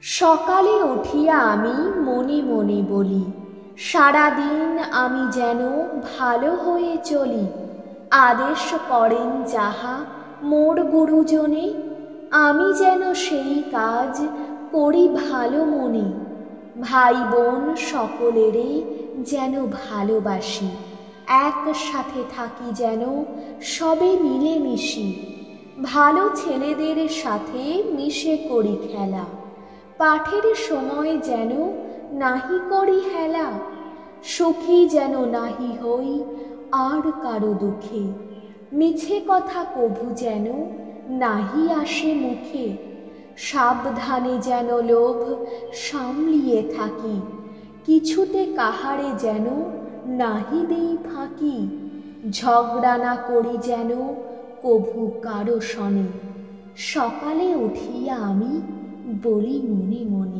সকালে উঠিয়া আমি মনে মনে বলি, সারাদিন আমি যেন ভালো হয়ে চলি। আদেশ করেন যাহা মোর গুরুজনে, আমি যেন সেই কাজ করি ভালো মনে। ভাই বোন সকলেরে যেন ভালোবাসি, একসাথে থাকি যেন সবে মিলেমিশি। ভালো ছেলেদের সাথে মিশে করি খেলা, পাঠের সময় যেন নাহি করি হেলা। সুখী যেন নাহি হই আর কারো দুঃখে, মিছে কথা কভু যেন নাহি আসে মুখে। সাবধানে যেন লোভ সামলিয়ে থাকি, কিছুতে কাহারে যেন নাহি দেই ফাঁকি। ঝগড়া না করি যেন কভু কারো সনে, সকালে উঠিয়া আমি বলি মনে মনে।